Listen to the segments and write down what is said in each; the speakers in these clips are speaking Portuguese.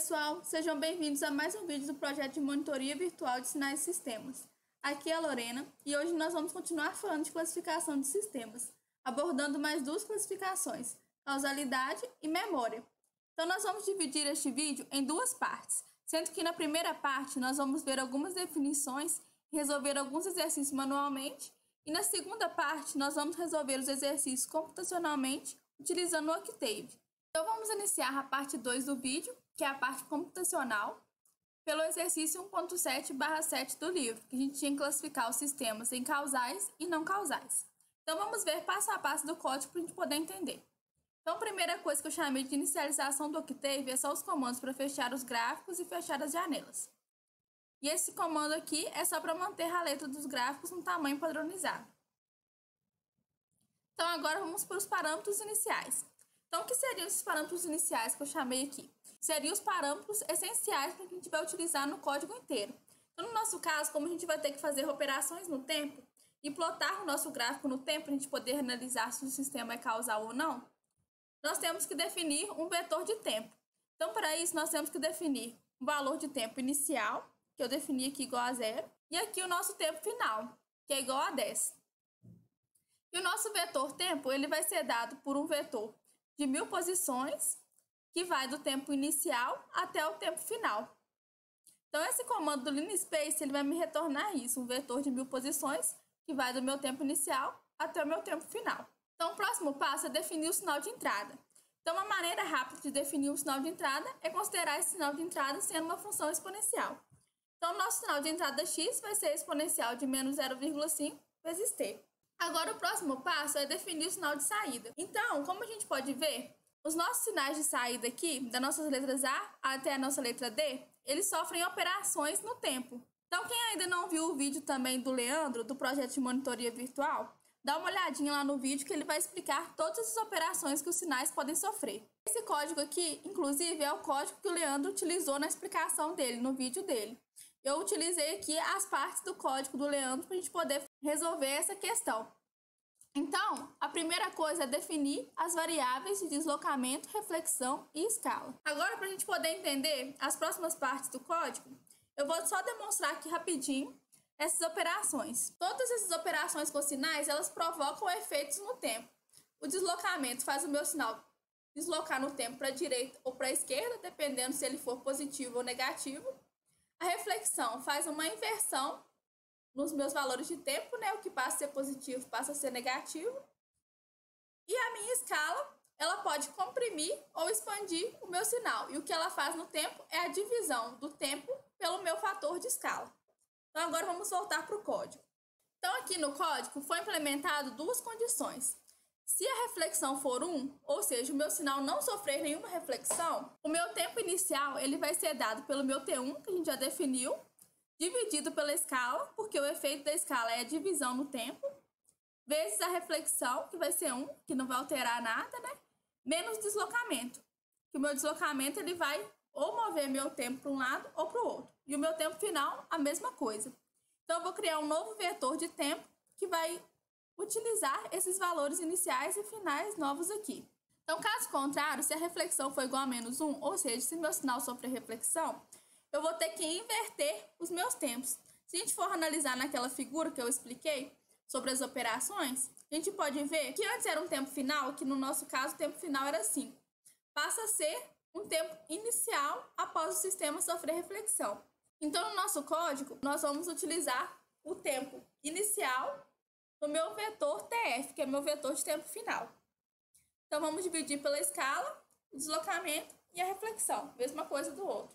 pessoal, sejam bem-vindos a mais um vídeo do projeto de monitoria virtual de sinais e sistemas. Aqui é a Lorena e hoje nós vamos continuar falando de classificação de sistemas, abordando mais duas classificações, causalidade e memória. Então nós vamos dividir este vídeo em duas partes, sendo que na primeira parte nós vamos ver algumas definições e resolver alguns exercícios manualmente, e na segunda parte nós vamos resolver os exercícios computacionalmente utilizando o Octave. Então vamos iniciar a parte 2 do vídeo, que é a parte computacional, pelo exercício 1.7/7 do livro, que a gente tinha que classificar os sistemas em causais e não causais. Então vamos ver passo a passo do código para a gente poder entender. Então a primeira coisa que eu chamei de inicialização do Octave é só os comandos para fechar os gráficos e fechar as janelas. E esse comando aqui é só para manter a letra dos gráficos no tamanho padronizado. Então agora vamos para os parâmetros iniciais. Então, o que seriam esses parâmetros iniciais que eu chamei aqui? Seriam os parâmetros essenciais que a gente vai utilizar no código inteiro. Então, no nosso caso, como a gente vai ter que fazer operações no tempo e plotar o nosso gráfico no tempo para a gente poder analisar se o sistema é causal ou não, nós temos que definir um vetor de tempo. Então, para isso, nós temos que definir o valor de tempo inicial, que eu defini aqui igual a 0, e aqui o nosso tempo final, que é igual a 10. E o nosso vetor tempo ele vai ser dado por um vetor de 1000 posições, que vai do tempo inicial até o tempo final. Então, esse comando do linspace ele vai me retornar isso, um vetor de 1000 posições, que vai do meu tempo inicial até o meu tempo final. Então, o próximo passo é definir o sinal de entrada. Então, uma maneira rápida de definir o sinal de entrada é considerar esse sinal de entrada sendo uma função exponencial. Então, o nosso sinal de entrada x vai ser exponencial de menos 0,5 vezes t. Agora, o próximo passo é definir o sinal de saída. Então, como a gente pode ver, os nossos sinais de saída aqui, das nossas letras A até a nossa letra D, eles sofrem operações no tempo. Então, quem ainda não viu o vídeo também do Leandro, do projeto de monitoria virtual, dá uma olhadinha lá no vídeo que ele vai explicar todas as operações que os sinais podem sofrer. Esse código aqui, inclusive, é o código que o Leandro utilizou na explicação dele, no vídeo dele. Eu utilizei aqui as partes do código do Leandro para a gente poder resolver essa questão. Então, a primeira coisa é definir as variáveis de deslocamento, reflexão e escala. Agora, para a gente poder entender as próximas partes do código, eu vou só demonstrar aqui rapidinho essas operações. Todas essas operações com sinais, elas provocam efeitos no tempo. O deslocamento faz o meu sinal deslocar no tempo para a direita ou para a esquerda, dependendo se ele for positivo ou negativo. A reflexão faz uma inversão nos meus valores de tempo, né? O que passa a ser positivo passa a ser negativo. E a minha escala, ela pode comprimir ou expandir o meu sinal. E o que ela faz no tempo é a divisão do tempo pelo meu fator de escala. Então, agora vamos voltar para o código. Então, aqui no código foi implementado duas condições. Se a reflexão for 1, ou seja, o meu sinal não sofrer nenhuma reflexão, o meu tempo inicial ele vai ser dado pelo meu T1, que a gente já definiu, dividido pela escala, porque o efeito da escala é a divisão no tempo, vezes a reflexão, que vai ser 1, que não vai alterar nada, né? Menos deslocamento, que o meu deslocamento ele vai ou mover meu tempo para um lado ou para o outro. E o meu tempo final, a mesma coisa. Então, eu vou criar um novo vetor de tempo que vai utilizar esses valores iniciais e finais novos aqui. Então, caso contrário, se a reflexão for igual a menos 1, ou seja, se meu sinal sofrer reflexão, eu vou ter que inverter os meus tempos. Se a gente for analisar naquela figura que eu expliquei sobre as operações, a gente pode ver que antes era um tempo final, que no nosso caso o tempo final era 5. Passa a ser um tempo inicial após o sistema sofrer reflexão. Então, no nosso código, nós vamos utilizar o tempo inicial no meu vetor TF, que é meu vetor de tempo final. Então, vamos dividir pela escala, o deslocamento e a reflexão. Mesma coisa do outro.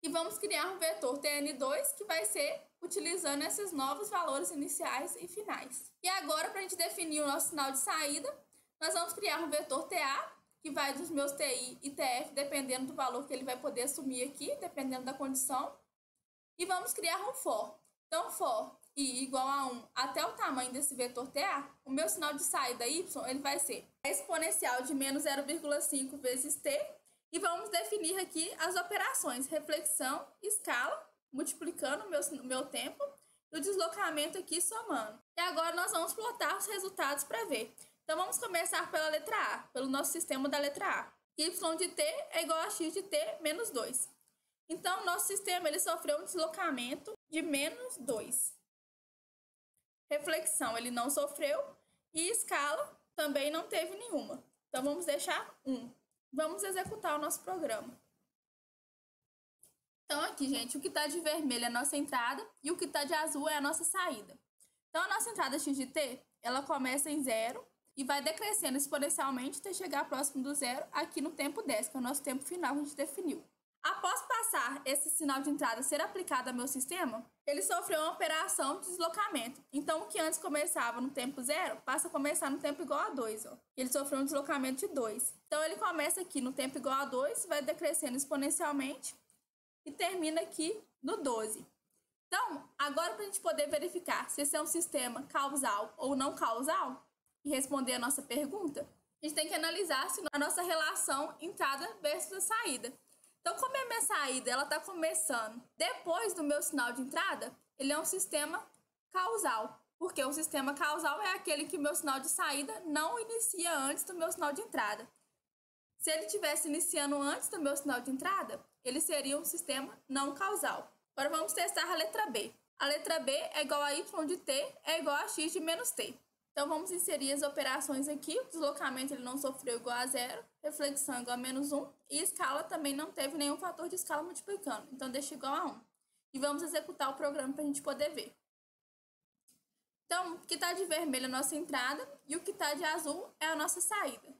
E vamos criar um vetor TN2, que vai ser utilizando esses novos valores iniciais e finais. E agora, para a gente definir o nosso sinal de saída, nós vamos criar um vetor TA, que vai dos meus TI e TF, dependendo do valor que ele vai poder assumir aqui, dependendo da condição. E vamos criar um for. Então, for i igual a 1 até o tamanho desse vetor TA, o meu sinal de saída y ele vai ser a exponencial de menos 0,5 vezes t. E vamos definir aqui as operações, reflexão, escala, multiplicando o meu tempo, e o deslocamento aqui somando. E agora nós vamos plotar os resultados para ver. Então, vamos começar pela letra A, pelo nosso sistema da letra A. y de t é igual a x de t menos 2. Então, nosso sistema ele sofreu um deslocamento de menos 2. Reflexão ele não sofreu e escala também não teve nenhuma. Então, vamos deixar 1. Vamos executar o nosso programa. Então, aqui, gente, o que está de vermelho é a nossa entrada e o que está de azul é a nossa saída. Então, a nossa entrada x de t, ela começa em 0 e vai decrescendo exponencialmente até chegar próximo do zero aqui no tempo 10, que é o nosso tempo final que a gente definiu. Após passar esse sinal de entrada ser aplicado ao meu sistema, ele sofreu uma operação de deslocamento. Então, o que antes começava no tempo 0, passa a começar no tempo igual a 2. Ó. Ele sofreu um deslocamento de 2. Então, ele começa aqui no tempo igual a 2, vai decrescendo exponencialmente e termina aqui no 12. Então, agora para a gente poder verificar se esse é um sistema causal ou não causal e responder a nossa pergunta, a gente tem que analisar se a nossa relação entrada versus saída. Então, como a minha saída ela está começando depois do meu sinal de entrada, ele é um sistema causal. Porque o sistema causal é aquele que o meu sinal de saída não inicia antes do meu sinal de entrada. Se ele estivesse iniciando antes do meu sinal de entrada, ele seria um sistema não causal. Agora vamos testar a letra B. A letra B é igual a y de t é igual a x de menos t. Então, vamos inserir as operações aqui. O deslocamento ele não sofreu igual a 0, reflexão igual a menos 1 e escala também não teve nenhum fator de escala multiplicando. Então, deixa igual a 1. E vamos executar o programa para a gente poder ver. Então, o que está de vermelho é a nossa entrada e o que está de azul é a nossa saída.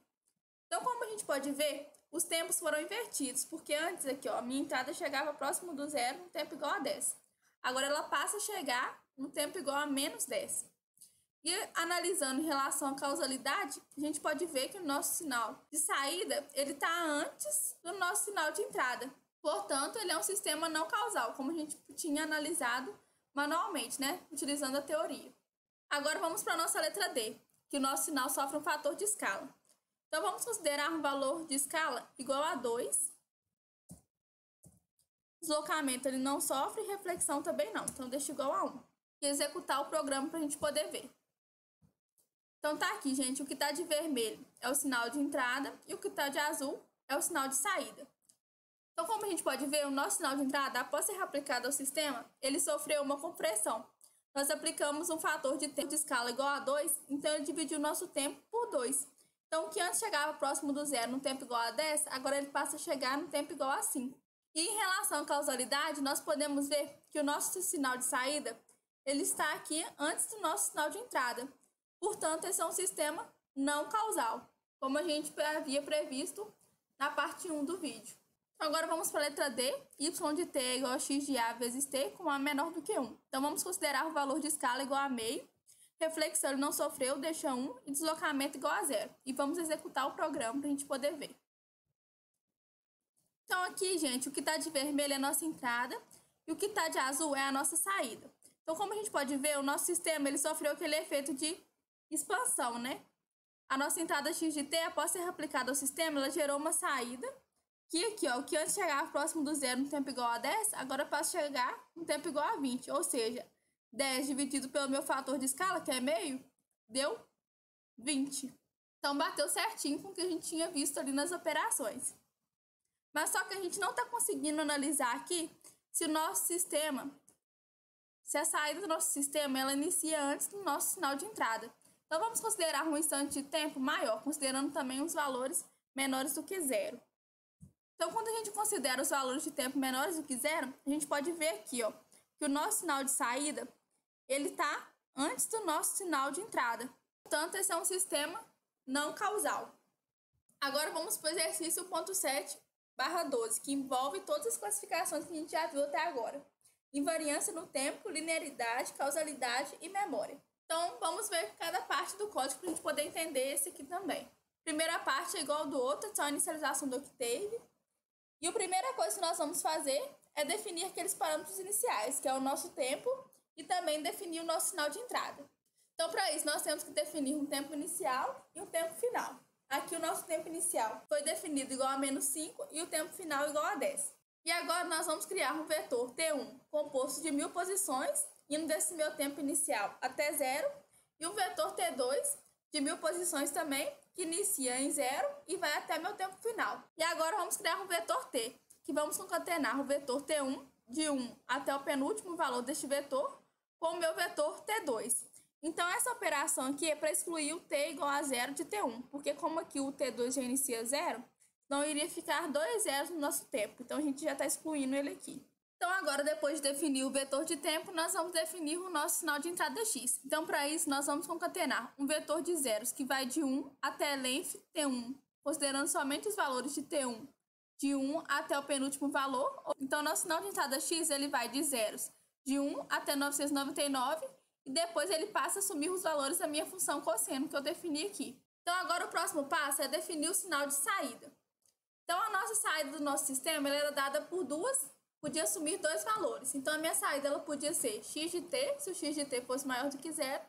Então, como a gente pode ver, os tempos foram invertidos, porque antes aqui, ó, a minha entrada chegava próximo do zero no tempo igual a 10. Agora, ela passa a chegar no tempo igual a menos 10. E analisando em relação à causalidade, a gente pode ver que o nosso sinal de saída ele está antes do nosso sinal de entrada. Portanto, ele é um sistema não causal, como a gente tinha analisado manualmente, né? Utilizando a teoria. Agora vamos para a nossa letra D, que o nosso sinal sofre um fator de escala. Então, vamos considerar um valor de escala igual a 2. Deslocamento ele não sofre e reflexão também não. Então, deixa igual a 1. E executar o programa para a gente poder ver. Então, tá aqui, gente. O que está de vermelho é o sinal de entrada e o que está de azul é o sinal de saída. Então, como a gente pode ver, o nosso sinal de entrada, após ser aplicado ao sistema, ele sofreu uma compressão. Nós aplicamos um fator de tempo de escala igual a 2, então ele dividiu o nosso tempo por 2. Então, o que antes chegava próximo do zero no tempo igual a 10, agora ele passa a chegar no tempo igual a 5. E em relação à causalidade, nós podemos ver que o nosso sinal de saída ele está aqui antes do nosso sinal de entrada. Portanto, esse é um sistema não causal, como a gente havia previsto na parte 1 do vídeo. Agora vamos para a letra D, y de t é igual a x de a vezes t com a menor do que 1. Então, vamos considerar o valor de escala igual a meio, reflexão ele não sofreu, deixa 1, e deslocamento igual a 0. E vamos executar o programa para a gente poder ver. Então, aqui, gente, o que está de vermelho é a nossa entrada e o que está de azul é a nossa saída. Então, como a gente pode ver, o nosso sistema ele sofreu aquele efeito de expansão, né? A nossa entrada x de t, após ser aplicada ao sistema, ela gerou uma saída que aqui, ó, o que antes chegava próximo do zero no tempo igual a 10, agora passa a chegar no tempo igual a 20. Ou seja, 10 dividido pelo meu fator de escala, que é meio, deu 20. Então, bateu certinho com o que a gente tinha visto ali nas operações. Mas só que a gente não está conseguindo analisar aqui se o nosso sistema, se a saída do nosso sistema, ela inicia antes do nosso sinal de entrada. Então, vamos considerar um instante de tempo maior, considerando também os valores menores do que zero. Então, quando a gente considera os valores de tempo menores do que zero, a gente pode ver aqui, ó, que o nosso sinal de saída, ele está antes do nosso sinal de entrada. Portanto, esse é um sistema não causal. Agora, vamos para o exercício 1.7/12, que envolve todas as classificações que a gente já viu até agora. Invariância no tempo, linearidade, causalidade e memória. Então, vamos ver cada parte do código para a gente poder entender esse aqui também. Primeira parte é igual ao do outro, só a inicialização do octave. E a primeira coisa que nós vamos fazer é definir aqueles parâmetros iniciais, que é o nosso tempo, e também definir o nosso sinal de entrada. Então, para isso, nós temos que definir um tempo inicial e um tempo final. Aqui o nosso tempo inicial foi definido igual a menos 5 e o tempo final igual a 10. E agora nós vamos criar um vetor T1 composto de 1000 posições, indo desse meu tempo inicial até 0, e um vetor T2 de 1000 posições também, que inicia em 0 e vai até meu tempo final. E agora vamos criar um vetor t, que vamos concatenar o vetor t1 de 1 até o penúltimo valor deste vetor com o meu vetor t2. Então, essa operação aqui é para excluir o t igual a 0 de t1, porque como aqui o t2 já inicia 0, não iria ficar 2 zeros no nosso tempo. Então, a gente já está excluindo ele aqui. Então, agora, depois de definir o vetor de tempo, nós vamos definir o nosso sinal de entrada x. Então, para isso, nós vamos concatenar um vetor de zeros que vai de 1 até length t1, considerando somente os valores de t1, de 1 até o penúltimo valor. Então, nosso sinal de entrada x ele vai de zeros de 1 até 999 e depois ele passa a assumir os valores da minha função cosseno que eu defini aqui. Então, agora o próximo passo é definir o sinal de saída. Então, a nossa saída do nosso sistema ela era dada por podia assumir dois valores. Então, a minha saída ela podia ser x de t, se o x de t fosse maior do que 0,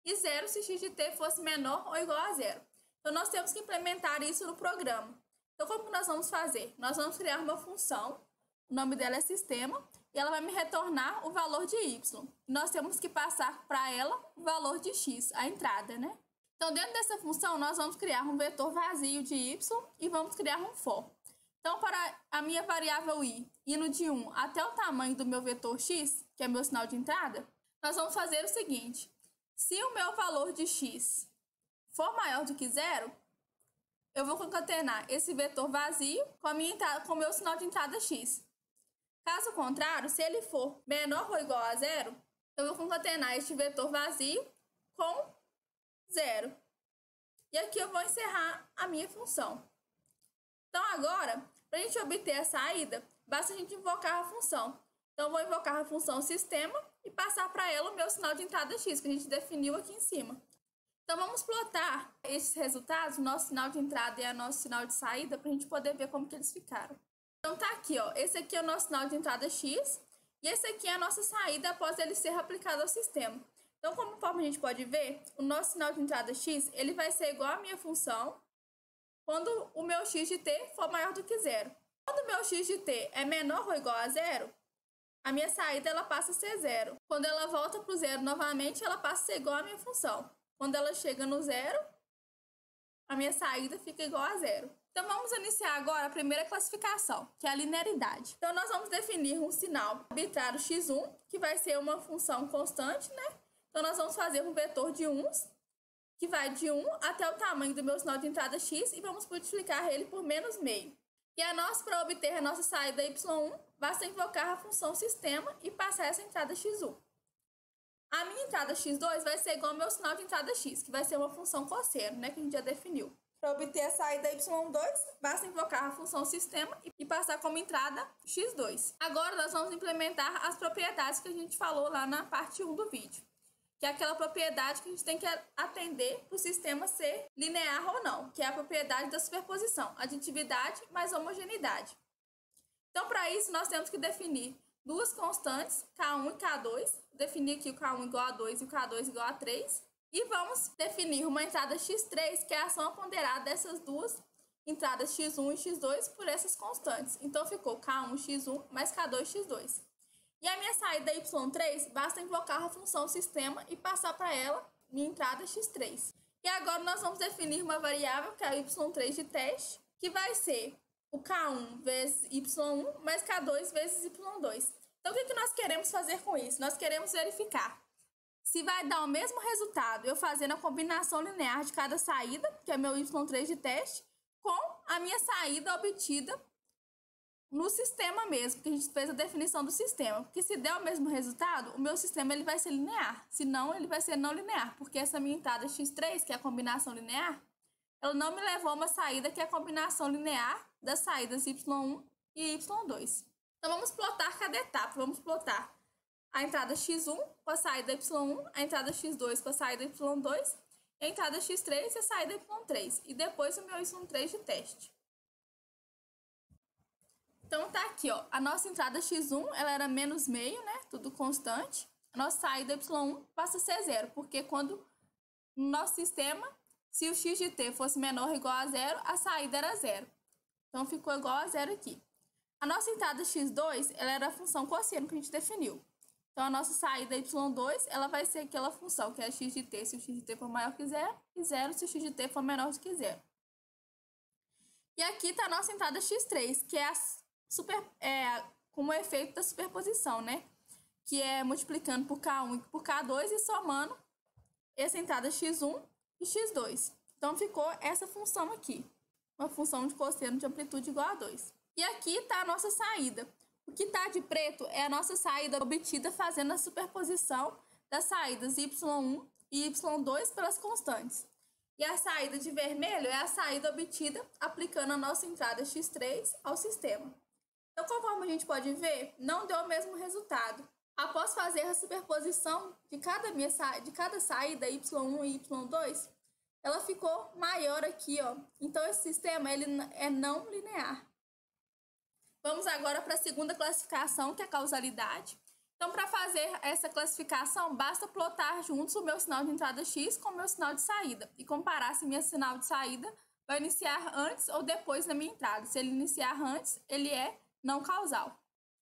e 0 se x de t fosse menor ou igual a 0. Então, nós temos que implementar isso no programa. Então, como que nós vamos fazer? Nós vamos criar uma função, o nome dela é sistema, e ela vai me retornar o valor de y. Nós temos que passar para ela o valor de x, a entrada, né? Então, dentro dessa função, nós vamos criar um vetor vazio de y e vamos criar um for. Então, para a minha variável i, indo de 1 até o tamanho do meu vetor x, que é meu sinal de entrada, nós vamos fazer o seguinte. Se o meu valor de x for maior do que 0, eu vou concatenar esse vetor vazio com o meu sinal de entrada x. Caso contrário, se ele for menor ou igual a 0, eu vou concatenar este vetor vazio com 0. E aqui eu vou encerrar a minha função. Então, agora, para a gente obter a saída, basta a gente invocar a função. Então, eu vou invocar a função sistema e passar para ela o meu sinal de entrada x, que a gente definiu aqui em cima. Então, vamos plotar esses resultados, o nosso sinal de entrada e o nosso sinal de saída, para a gente poder ver como que eles ficaram. Então, tá aqui, ó. Esse aqui é o nosso sinal de entrada x e esse aqui é a nossa saída após ele ser aplicado ao sistema. Então, conforme a gente pode ver, o nosso sinal de entrada x ele vai ser igual à minha função quando o meu x de t for maior do que 0. Quando o meu x de t é menor ou igual a 0, a minha saída ela passa a ser 0. Quando ela volta para o 0 novamente, ela passa a ser igual à minha função. Quando ela chega no 0, a minha saída fica igual a 0. Então, vamos iniciar agora a primeira classificação, que é a linearidade. Então, nós vamos definir um sinal arbitrário x1, que vai ser uma função constante, né? Então, nós vamos fazer um vetor de 1s, que vai de 1 até o tamanho do meu sinal de entrada x e vamos multiplicar ele por menos meio. E para obter a nossa saída y1, basta invocar a função sistema e passar essa entrada x1. A minha entrada x2 vai ser igual ao meu sinal de entrada x, que vai ser uma função cosseno, né, que a gente já definiu. Para obter a saída y2, basta invocar a função sistema e passar como entrada x2. Agora, nós vamos implementar as propriedades que a gente falou lá na parte 1 do vídeo, que é aquela propriedade que a gente tem que atender para o sistema ser linear ou não, que é a propriedade da superposição, aditividade mais homogeneidade. Então, para isso, nós temos que definir duas constantes, K1 e K2, definir aqui o K1 igual a 2 e o K2 igual a 3, e vamos definir uma entrada x3, que é a soma ponderada dessas duas entradas x1 e x2 por essas constantes. Então, ficou K1x1 mais K2x2. E a minha saída y3, basta invocar a função sistema e passar para ela minha entrada x3. E agora nós vamos definir uma variável, que é a y3 de teste, que vai ser o K1 vezes y1 mais K2 vezes y2. Então, o que nós queremos fazer com isso? Nós queremos verificar se vai dar o mesmo resultado eu fazendo a combinação linear de cada saída, que é meu y3 de teste, com a minha saída obtida no sistema mesmo, que a gente fez a definição do sistema. Porque se der o mesmo resultado, o meu sistema ele vai ser linear. Se não, ele vai ser não linear, porque essa minha entrada x3, que é a combinação linear, ela não me levou a uma saída que é a combinação linear das saídas y1 e y2. Então, vamos plotar cada etapa. Vamos plotar a entrada x1 com a saída y1, a entrada x2 com a saída y2, a entrada x3 e a saída y3. E depois o meu y3 de teste. Então, tá aqui, ó. A nossa entrada x1, ela era menos meio, né? Tudo constante. A nossa saída y1 passa a ser 0, porque quando no nosso sistema, se o x de t fosse menor ou igual a 0, a saída era 0. Então, ficou igual a 0 aqui. A nossa entrada x2, ela era a função cosseno que a gente definiu. Então, a nossa saída y2, ela vai ser aquela função que é x de t se o x de t for maior que zero, e 0 se o x de t for menor do que zero. E aqui está a nossa entrada x3, que é como efeito da superposição, né? Que é multiplicando por K1 e por K2 e somando essa entrada x1 e x2. Então, ficou essa função aqui, uma função de cosseno de amplitude igual a 2. E aqui está a nossa saída. O que está de preto é a nossa saída obtida fazendo a superposição das saídas y1 e y2 pelas constantes. E a saída de vermelho é a saída obtida aplicando a nossa entrada x3 ao sistema. Então, conforme a gente pode ver, não deu o mesmo resultado. Após fazer a superposição de cada saída y1 e y2, ela ficou maior aqui, ó. Então, esse sistema ele é não linear. Vamos agora para a segunda classificação, que é a causalidade. Então, para fazer essa classificação, basta plotar juntos o meu sinal de entrada x com o meu sinal de saída e comparar se meu sinal de saída vai iniciar antes ou depois da minha entrada. Se ele iniciar antes, ele é não causal.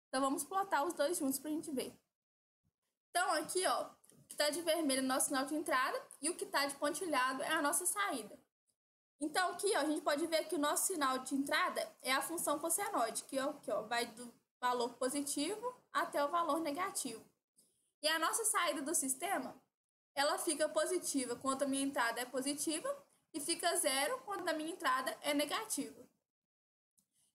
Então, vamos plotar os dois juntos para a gente ver. Então, aqui, ó, o que está de vermelho é o nosso sinal de entrada e o que está de pontilhado é a nossa saída. Então, aqui, ó, a gente pode ver que o nosso sinal de entrada é a função cossenoide, que ó, vai do valor positivo até o valor negativo. E a nossa saída do sistema, ela fica positiva quando a minha entrada é positiva e fica zero quando a minha entrada é negativa.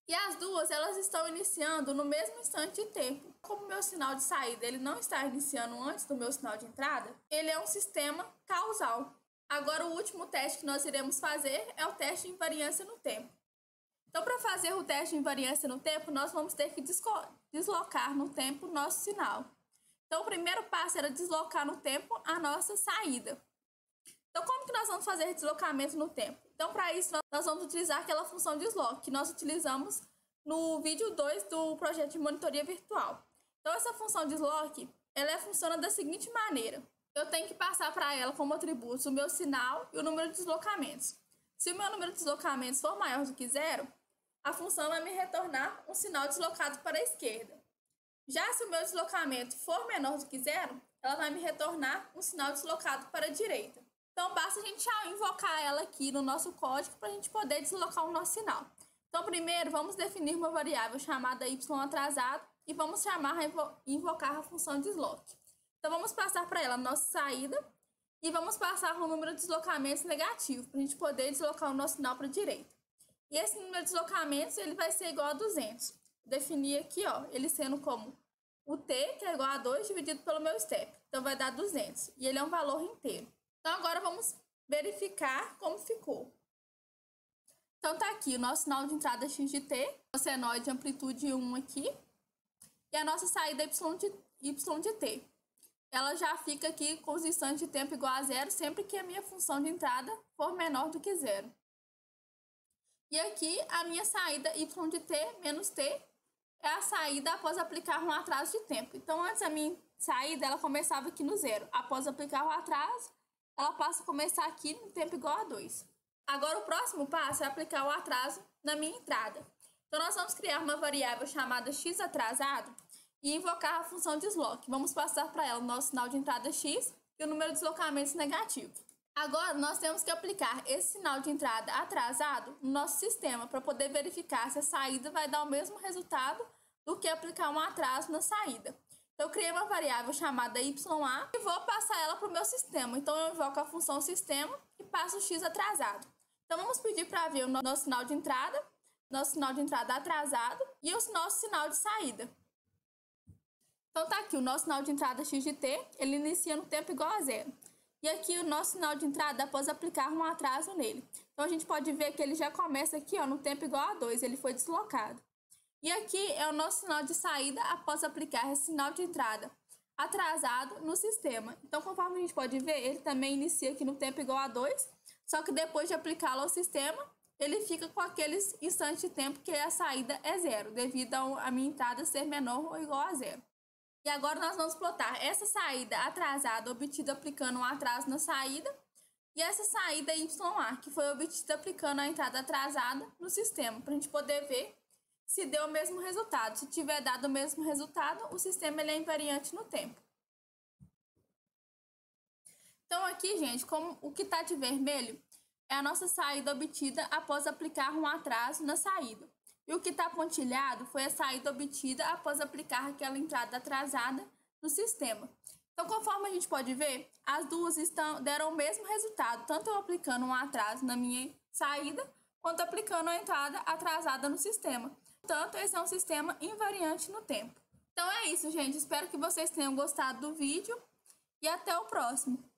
E as duas, elas estão iniciando no mesmo instante de tempo. Como o meu sinal de saída ele não está iniciando antes do meu sinal de entrada, ele é um sistema causal. Agora, o último teste que nós iremos fazer é o teste de invariância no tempo. Então, para fazer o teste de invariância no tempo, nós vamos ter que deslocar no tempo o nosso sinal. Então, o primeiro passo era deslocar no tempo a nossa saída. Então, como que nós vamos fazer deslocamento no tempo? Então, para isso, nós vamos utilizar aquela função desloque que nós utilizamos no vídeo 2 do projeto de monitoria virtual. Então, essa função desloque, ela funciona da seguinte maneira. Eu tenho que passar para ela como atributos o meu sinal e o número de deslocamentos. Se o meu número de deslocamentos for maior do que zero, a função vai me retornar um sinal deslocado para a esquerda. Já se o meu deslocamento for menor do que zero, ela vai me retornar um sinal deslocado para a direita. Então, basta a gente invocar ela aqui no nosso código para a gente poder deslocar o nosso sinal. Então, primeiro, vamos definir uma variável chamada y atrasado e vamos invocar a função desloque. Então, vamos passar para ela a nossa saída e vamos passar o número de deslocamentos negativo para a gente poder deslocar o nosso sinal para a direita. E esse número de deslocamentos ele vai ser igual a 200. Definir aqui, ó, ele sendo como o t, que é igual a 2, dividido pelo meu step. Então, vai dar 200. E ele é um valor inteiro. Então, agora vamos verificar como ficou. Então, tá aqui o nosso sinal de entrada x de t, cossenoide de amplitude 1 aqui, e a nossa saída y de t. Ela já fica aqui com os instantes de tempo igual a zero, sempre que a minha função de entrada for menor do que zero. E aqui, a minha saída y de t menos t é a saída após aplicar um atraso de tempo. Então, antes a minha saída, ela começava aqui no zero. Após aplicar o atraso, ela passa a começar aqui no tempo igual a 2. Agora, o próximo passo é aplicar o atraso na minha entrada. Então, nós vamos criar uma variável chamada x atrasado e invocar a função desloque. Vamos passar para ela o nosso sinal de entrada x e o número de deslocamentos negativo. Agora, nós temos que aplicar esse sinal de entrada atrasado no nosso sistema para poder verificar se a saída vai dar o mesmo resultado do que aplicar um atraso na saída. Então, eu criei uma variável chamada ya e vou passar ela para o meu sistema. Então, eu invoco a função sistema e passo o x atrasado. Então, vamos pedir para ver o nosso sinal de entrada atrasado e o nosso sinal de saída. Então, tá aqui o nosso sinal de entrada x de t, ele inicia no tempo igual a zero. E aqui o nosso sinal de entrada após aplicar um atraso nele. Então, a gente pode ver que ele já começa aqui, ó, no tempo igual a 2, ele foi deslocado. E aqui é o nosso sinal de saída após aplicar esse sinal de entrada atrasado no sistema. Então, conforme a gente pode ver, ele também inicia aqui no tempo igual a 2, só que depois de aplicá-lo ao sistema, ele fica com aqueles instantes de tempo que a saída é zero, devido a minha entrada ser menor ou igual a zero. E agora nós vamos plotar essa saída atrasada obtida aplicando um atraso na saída e essa saída YA, que foi obtida aplicando a entrada atrasada no sistema, para a gente poder ver se deu o mesmo resultado. Se tiver dado o mesmo resultado, o sistema ele é invariante no tempo. Então aqui, gente, como o que está de vermelho é a nossa saída obtida após aplicar um atraso na saída. E o que está pontilhado foi a saída obtida após aplicar aquela entrada atrasada no sistema. Então, conforme a gente pode ver, as duas deram o mesmo resultado, tanto eu aplicando um atraso na minha saída, quanto aplicando a entrada atrasada no sistema. Portanto, esse é um sistema invariante no tempo. Então é isso, gente. Espero que vocês tenham gostado do vídeo e até o próximo.